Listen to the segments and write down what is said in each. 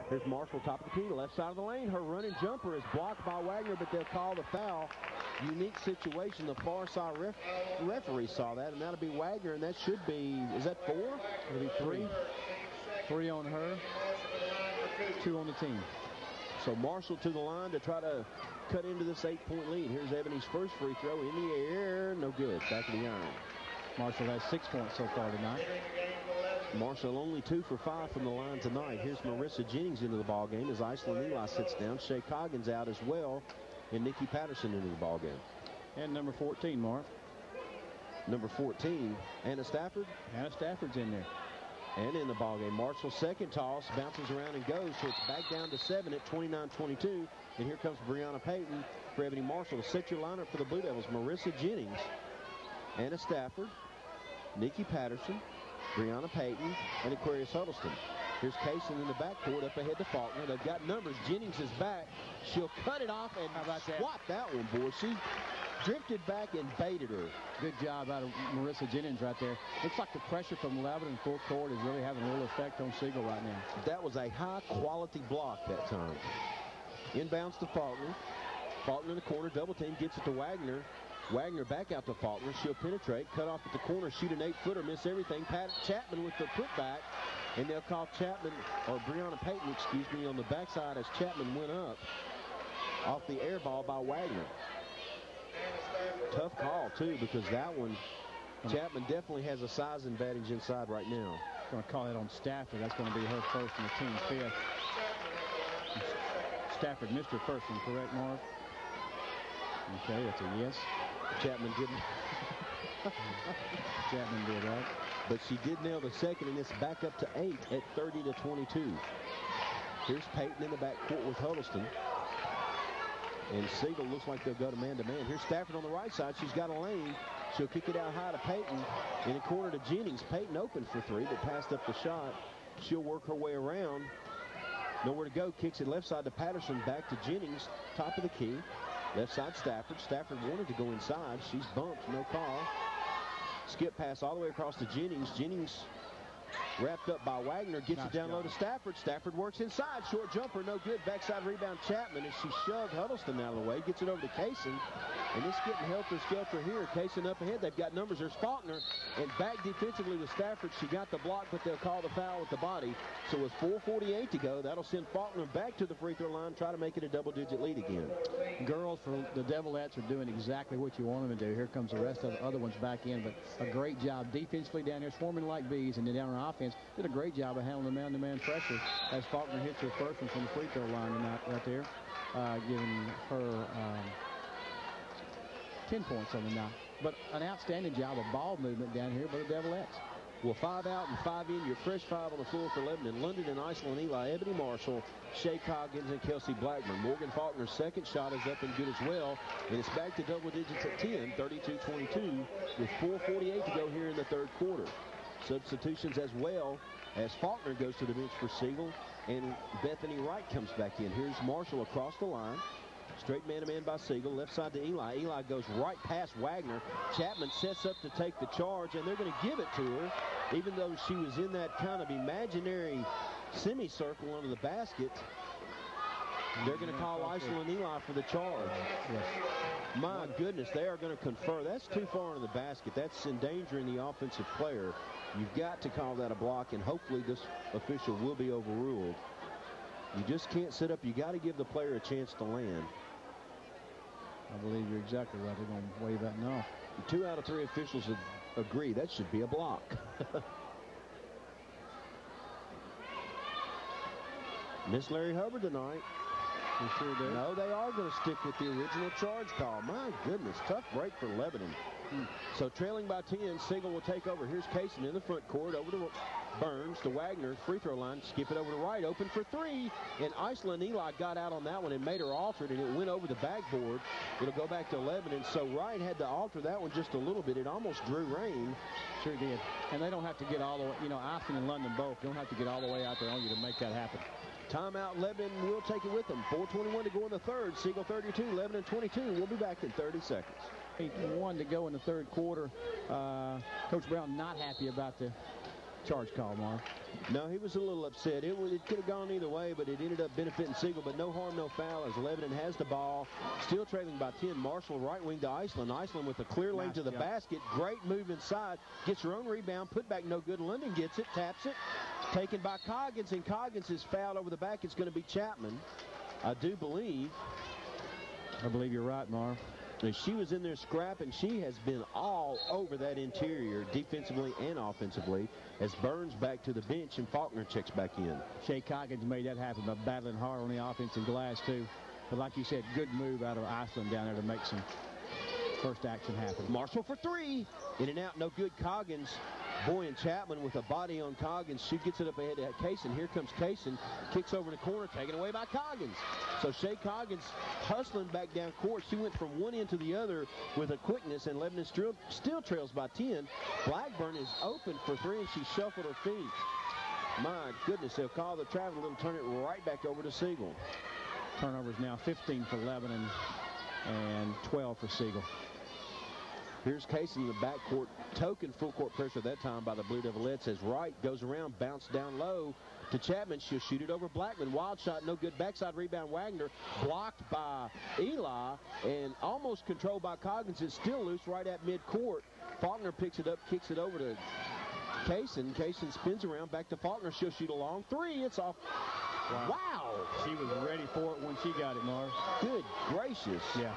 Here's Marshall, top of the key, left side of the lane. Her running jumper is blocked by Wagner, but they'll call the foul. Unique situation. The far side referee saw that, and that'll be Wagner, and that should be, is that 4? It'll be 3. 3 on her, 2 on the team. So Marshall to the line to try to cut into this 8-point lead. Here's Ebony's first free throw in the air. No good. Back of the iron. Marshall has 6 points so far tonight. Marshall only 2 for 5 from the line tonight. Here's Marissa Jennings into the ball game as Iceland Eli sits down. Shea Coggins out as well, and Nikki Patterson into the ball game. And number 14, Mark. Number 14, Anna Stafford. Anna Stafford's in there. And in the ball game, Marshall second toss, bounces around and goes, so it's back down to 7 at 29-22. And here comes Brianna Payton for Ebony Marshall to set your lineup for the Blue Devils. Marissa Jennings, Anna Stafford, Nikki Patterson, Brianna Payton, and Aquarius Huddleston. Here's Kaysen in the backcourt up ahead to Faulkner. They've got numbers. Jennings is back. She'll cut it off and swat that one, boy. She drifted back and baited her. Good job out of Marissa Jennings right there. Looks like the pressure from Lebanon full court is really having a real effect on Siegel right now. That was a high-quality block that time. Inbounds to Faulkner. Faulkner in the corner, double team, gets it to Wagner. Wagner back out to Faulkner. She'll penetrate, cut off at the corner, shoot an 8-footer, miss everything. Pat Chapman with the putback, and they'll call Chapman, or Brianna Payton, excuse me, on the backside as Chapman went up off the air ball by Wagner. Tough call, too, because that one, Chapman definitely has a size advantage inside right now. Going to call it on Stafford. That's going to be her first and the team's 5th. Stafford missed her first one, correct, Mark? Okay, that's a yes. Chapman didn't. Chapman did, right? But she did nail the second, and it's back up to 8 at 30-22. Here's Payton in the backcourt with Huddleston. And Siegel looks like they'll go to man-to-man. Here's Stafford on the right side. She's got a lane. She'll kick it out high to Payton. In the corner to Jennings. Payton open for 3, but passed up the shot. She'll work her way around. Nowhere to go. Kicks it left side to Patterson. Back to Jennings. Top of the key. Left side Stafford. Stafford wanted to go inside. She's bumped. No call. Skip pass all the way across to Jennings. Jennings wrapped up by Wagner. Gets it down low to Stafford. Stafford works inside. Short jumper. No good. Backside rebound Chapman as she shoved Huddleston out of the way. Gets it over to Kaysen. And it's getting helter-skelter here. Kaysen up ahead. They've got numbers. There's Faulkner. And back defensively with Stafford. She got the block, but they'll call the foul with the body. So with 4:48 to go, that'll send Faulkner back to the free throw line. Try to make it a double-digit lead again. Girls for the Devilettes are doing exactly what you want them to do. Here comes the rest of the other ones back in. But a great job defensively down here, swarming like bees. And then down on offense, did a great job of handling the man-to-man pressure as Faulkner hits her first one from the free throw line tonight right there, giving her 10 points on the night. But an outstanding job of ball movement down here by the Devilettes. Well, 5 out and 5 in. Your fresh 5 on the floor for Lebanon. London and Iceland Eli, Ebony Marshall, Shea Coggins, and Kelsey Blackburn. Morgan Faulkner's second shot is up and good as well. And it's back to double digits at 10, 32-22, with 4:48 to go here in the third quarter. Substitutions as well as Faulkner goes to the bench for Siegel, and Bethany Wright comes back in. Here's Marshall across the line. Straight man-to-man by Siegel. Left side to Eli. Eli goes right past Wagner. Chapman sets up to take the charge, and they're going to give it to her, even though she was in that kind of imaginary semicircle under the basket. They're going to call Iceland Eli for the charge. Yes. My goodness, they are going to confer. That's too far into the basket. That's endangering the offensive player. You've got to call that a block, and hopefully this official will be overruled. You just can't sit up. You got to give the player a chance to land. I believe you're exactly right. They're going to wave that off. 2 out of 3 officials agree that should be a block. Miss Larry Hubbard tonight. You sure do? No, they are going to stick with the original charge call. My goodness, tough break for Lebanon. So trailing by 10, Siegel will take over. Here's Kaysen in the front court, over to Burns, to Wagner, free throw line, skip it over to Wright, open for 3, and Iceland Eli got out on that one and made her alter it, and it went over the backboard. It'll go back to Lebanon, so Wright had to alter that one just a little bit. It almost drew rain. Sure did. And they don't have to get all the way, you know, Iceland and London both don't have to get all the way out there on you to make that happen. Timeout. Lebanon will take it with them. 4:21 to go in the third. Siegel 32, Lebanon 22. We'll be back in 30 seconds. 8-1 to go in the third quarter. Coach Brown not happy about the charge call, Marv. No, he was a little upset. It could have gone either way, but it ended up benefiting Siegel. But no harm, no foul as Lebanon has the ball. Still trailing by 10. Marshall right wing to Iceland. Iceland with a clear lane to the basket. Great move inside. Gets her own rebound. Put back no good. London gets it. Taps it. Taken by Coggins. And Coggins is fouled over the back. It's going to be Chapman. I do believe. I believe you're right, Marv. And she was in there scrapping. She has been all over that interior defensively and offensively as Burns back to the bench and Faulkner checks back in. Shay Coggins made that happen by battling hard on the offensive glass, too. But like you said, good move out of Iceland down there to make some first action happen. Marshall for three. In and out, no good. Coggins. Boy, and Chapman with a body on Coggins. She gets it up ahead to Kaysen. Here comes Kaysen. Kicks over in the corner, taken away by Coggins. So Shay Coggins hustling back down court. She went from one end to the other with a quickness, and Lebanon still trails by 10. Blackburn is open for three, and she shuffled her feet. My goodness, they'll call the travel. They'll turn it right back over to Siegel. Turnovers now 15 for Lebanon and 12 for Siegel. Here's Kaysen in the backcourt. Token full court pressure that time by the Blue Devilettes as Wright goes around, bounce down low to Chapman. She'll shoot it over Blackman. Wild shot, no good. Backside rebound, Wagner. Blocked by Eli and almost controlled by Coggins. It's still loose right at midcourt. Faulkner picks it up, kicks it over to Kaysen. Kaysen spins around, back to Faulkner. She'll shoot a long three. It's off. Wow. She was ready for it when she got it, Marv. Good gracious. Yeah.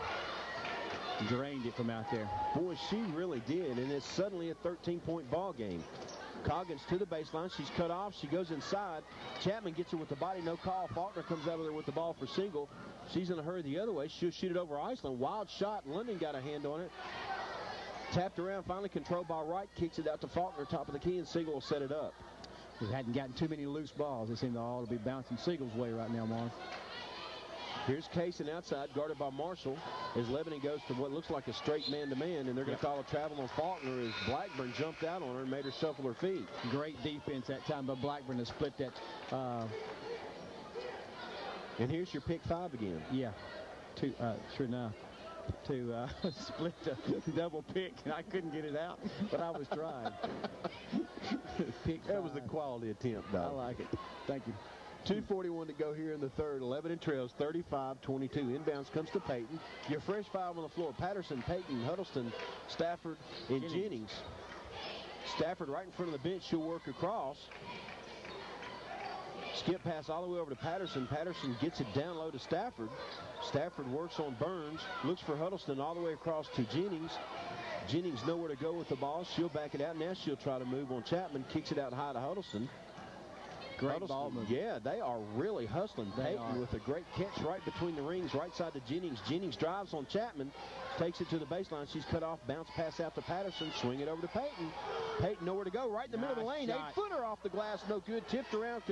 Drained it from out there. Boy, she really did, and it's suddenly a 13-point ball game. Coggins to the baseline. She's cut off. She goes inside. Chapman gets her with the body. No call. Faulkner comes out of there with the ball for Siegel. She's in a hurry the other way. She'll shoot it over Iceland. Wild shot. London got a hand on it. Tapped around. Finally controlled by Wright. Kicks it out to Faulkner. Top of the key, and Siegel will set it up. We hadn't gotten too many loose balls. They seem to all be bouncing Siegel's way right now, Marv. Here's Kaysen outside, guarded by Marshall, as Lebanon goes to what looks like a straight man-to-man, and they're going to call a travel on Faulkner as Blackburn jumped out on her and made her shuffle her feet. Great defense that time by Blackburn to split that. And here's your pick five again. Yeah, sure enough. To split the double pick, and I couldn't get it out, but I was trying. That was a quality attempt, though. I like it. Thank you. 2:41 to go here in the third. Lebanon trails 35-22. Inbounds comes to Payton. Your fresh five on the floor. Patterson, Payton, Huddleston, Stafford, and Jennings. Stafford right in front of the bench. She'll work across. Skip pass all the way over to Patterson. Patterson gets it down low to Stafford. Stafford works on Burns. Looks for Huddleston all the way across to Jennings. Jennings nowhere to go with the ball. She'll back it out. Now she'll try to move on Chapman. Kicks it out high to Huddleston. Great ball move. Yeah, they are really hustling. Payton with a great catch right between the rings, right side to Jennings. Jennings drives on Chapman, takes it to the baseline. She's cut off, bounce pass out to Patterson, swing it over to Payton. Payton nowhere to go, right in the middle of the lane. 8-footer off the glass, no good. Tipped around,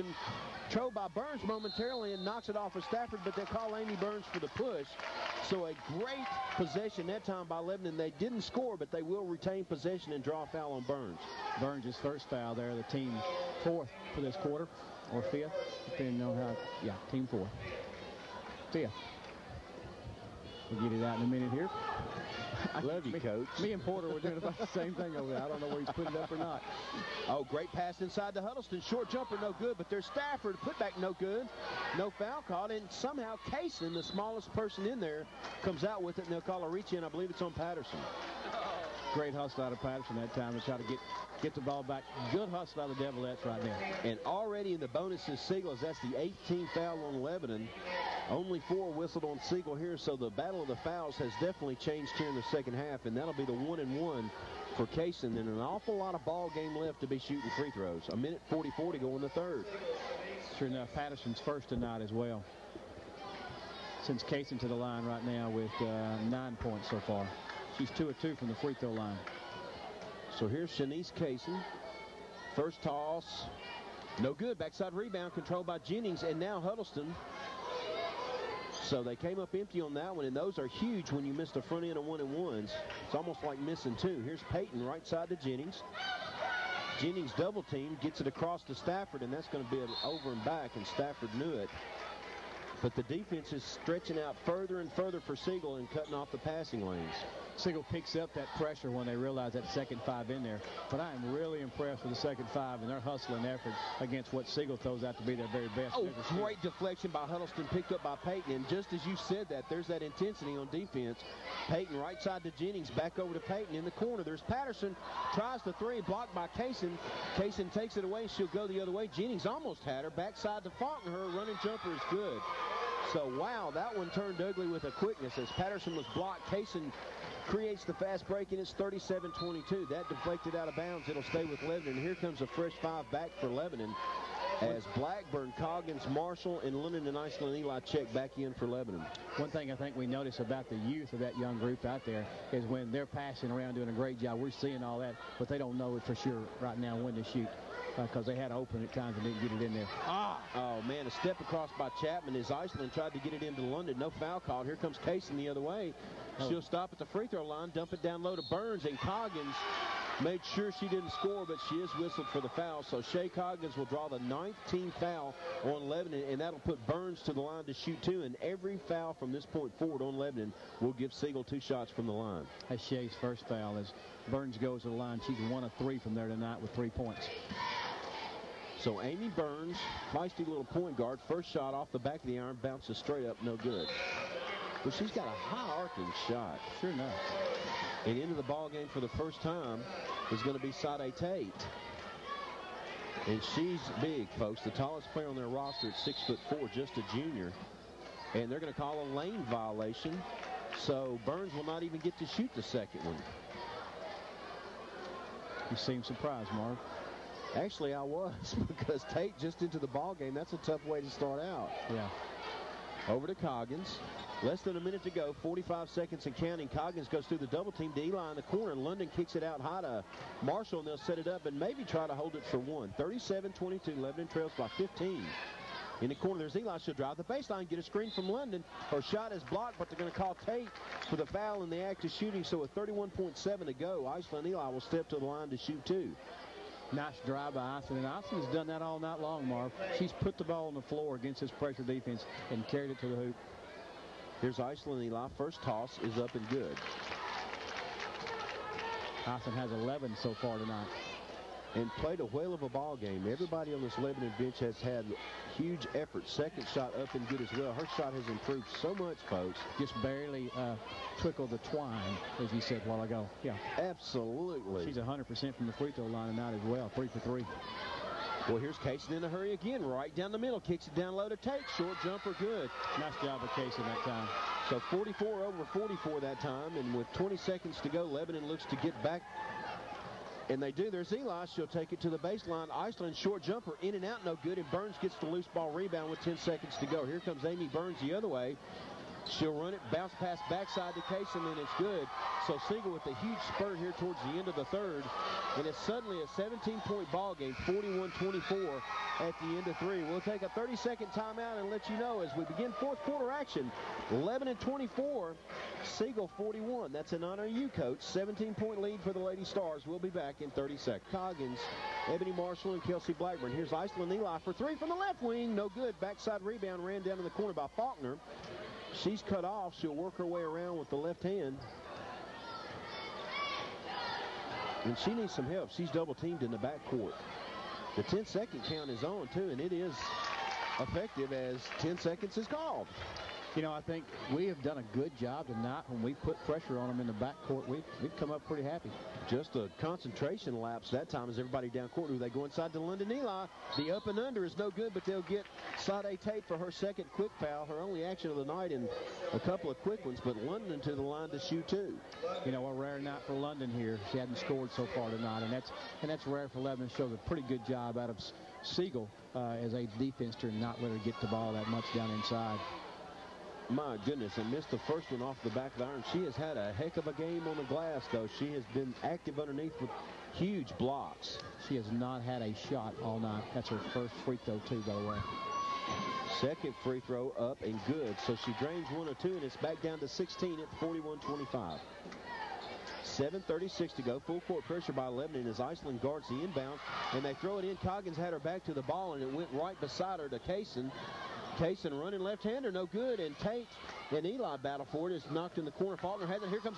controlled by Burns momentarily and knocks it off of Stafford, but they call Amy Burns for the push. So a great possession that time by Lebanon. They didn't score, but they will retain possession and draw a foul on Burns. Burns' first foul there, the team fourth for this quarter, or fifth, depending on how, yeah, team fourth. Fifth. We'll get it out in a minute here. Love you, Coach. Me and Porter were doing about the same thing over there. I don't know where he's put it up or not. Oh, great pass inside to Huddleston. Short jumper, no good, but there's Stafford. Put back, no good. No foul called, and somehow Kaysen, the smallest person in there, comes out with it, and they'll call a reach in. I believe it's on Patterson. Great hustle out of Patterson that time to try to get the ball back. Good hustle out of the Devilettes right there. And already in the bonuses, Siegel, as that's the 18th foul on Lebanon. Only 4 whistled on Siegel here, so the battle of the fouls has definitely changed here in the second half, and that'll be the 1-and-1 for Kaysen, and an awful lot of ball game left to be shooting free throws. 1:44 to go in the third. Sure enough, Patterson's first tonight as well. Sends Kaysen to the line right now with 9 points so far. She's 2 of 2 from the free throw line. So here's Shanice Kaysen. First toss, no good. Backside rebound controlled by Jennings, and now Huddleston. So they came up empty on that one, and those are huge when you miss the front end of 1-and-1s. It's almost like missing 2. Here's Payton right side to Jennings. Jennings double team, gets it across to Stafford, and that's going to be an over and back, and Stafford knew it. But the defense is stretching out further and further for Siegel and cutting off the passing lanes. Siegel picks up that pressure when they realize that second 5 in there. But I am really impressed with the second 5 and their hustling effort against what Siegel throws out to be their very best. Oh, great deflection by Huddleston, picked up by Payton. And just as you said that, there's that intensity on defense. Payton right side to Jennings, back over to Payton in the corner. There's Patterson, tries the 3, blocked by Kaysen. Kaysen takes it away. She'll go the other way. Jennings almost had her. Backside to Faulkner. Her running jumper is good. So, wow, that one turned ugly with a quickness as Patterson was blocked. Kaysen creates the fast break, and it's 37-22. That deflected out of bounds. It'll stay with Lebanon. Here comes a fresh 5 back for Lebanon as Blackburn, Coggins, Marshall, and London and Iceland Eli check back in for Lebanon. One thing I think we notice about the youth of that young group out there is when they're passing around doing a great job, we're seeing all that, but they don't know it for sure right now when to shoot. Because they had open at times and didn't get it in there. Oh, man, a step across by Chapman as Iceland tried to get it into London. No foul called. Here comes Kaysen the other way. She'll stop at the free throw line, dump it down low to Burns, and Coggins made sure she didn't score, but she is whistled for the foul. So Shea Coggins will draw the 9th team foul on Lebanon, and that'll put Burns to the line to shoot 2. And every foul from this point forward on Lebanon will give Siegel 2 shots from the line. That's Shea's first foul as Burns goes to the line. She's 1 of 3 from there tonight with 3 points. So Amy Burns, feisty little point guard. First shot off the back of the iron, bounces straight up, no good. But she's got a high arcing shot. Sure enough. And into the ball game for the first time is going to be Sade Tate. And she's big, folks. The tallest player on their roster at 6'4", just a junior. And they're going to call a lane violation. So Burns will not even get to shoot the second one. You seem surprised, Marv. Actually, I was, because Tate just into the ball game. That's a tough way to start out. Yeah. Over to Coggins. Less than a minute to go. 45 seconds and counting. Coggins goes through the double team to Eli in the corner. And London kicks it out high to Marshall, and they'll set it up and maybe try to hold it for 1. 37-22. Lebanon trails by 15. In the corner, there's Eli. She'll drive the baseline, get a screen from London. Her shot is blocked, but they're going to call Tate for the foul in the act of shooting. So with 31.7 to go, Iceland Eli will step to the line to shoot 2. Nice drive by Iceland, and Iceland's done that all night long, Marv. She's put the ball on the floor against this pressure defense and carried it to the hoop. Here's Iceland Eli. First toss is up and good. Iceland has 11 so far tonight. And played a whale of a ball game. Everybody on this Lebanon bench has had huge effort. Second shot up and good as well. Her shot has improved so much, folks. Just barely twickled the twine, as you said a while ago. Yeah. Absolutely. She's 100% from the free throw line tonight as well. 3 for 3. Well, here's Kaysen in a hurry again. Right down the middle. Kicks it down low to Tate. Short jumper, good. Nice job of Kaysen that time. So 44 over 44 that time. And with 20 seconds to go, Lebanon looks to get back. And they do. There's Eli. She'll take it to the baseline. Iceland short jumper in and out, no good. And Burns gets the loose ball rebound with 10 seconds to go. Here comes Amy Burns the other way. She'll run it, bounce pass backside to Kaysen, and it's good. So Siegel with a huge spurt here towards the end of the third. And it's suddenly a 17-point ball game, 41-24 at the end of 3. We'll take a 30-second timeout and let you know as we begin fourth quarter action. Lebanon 24, Siegel 41. That's an honor you, Coach. 17-point lead for the Lady Stars. We'll be back in 30 seconds. Coggins, Ebony Marshall, and Kelsey Blackburn. Here's Iceland Eli for 3 from the left wing. No good. Backside rebound ran down in the corner by Faulkner. She's cut off. She'll work her way around with the left hand. And she needs some help. She's double teamed in the backcourt. The 10-second count is on, too, and it is effective as 10 seconds is called. You know, I think we have done a good job tonight when we put pressure on them in the backcourt. We've come up pretty happy. Just a concentration lapse that time as everybody down court. They go inside to London Eli. The up and under is no good, but they'll get Sade Tate for her second quick foul. Her only action of the night in a couple of quick ones, but London to the line to shoot 2. You know, a rare night for London here. She hadn't scored so far tonight, and that's rare for Lebanon. Shows a pretty good job out of Siegel as a defense to not let her get the ball that much down inside. My goodness, and missed the first one off the back of the iron. She has had a heck of a game on the glass, though. She has been active underneath with huge blocks. She has not had a shot all night. That's her first free throw, too, by the way. Second free throw up and good. So she drains 1 of 2, and it's back down to 16 at 41-25. 7:36 to go. Full court pressure by Lebanon as Iceland guards the inbound, and they throw it in. Coggins had her back to the ball, and it went right beside her to Kaysen. Kaysen running left-hander, no good. And Tate and Eli battle for it. Is knocked in the corner. Faulkner has it. Here comes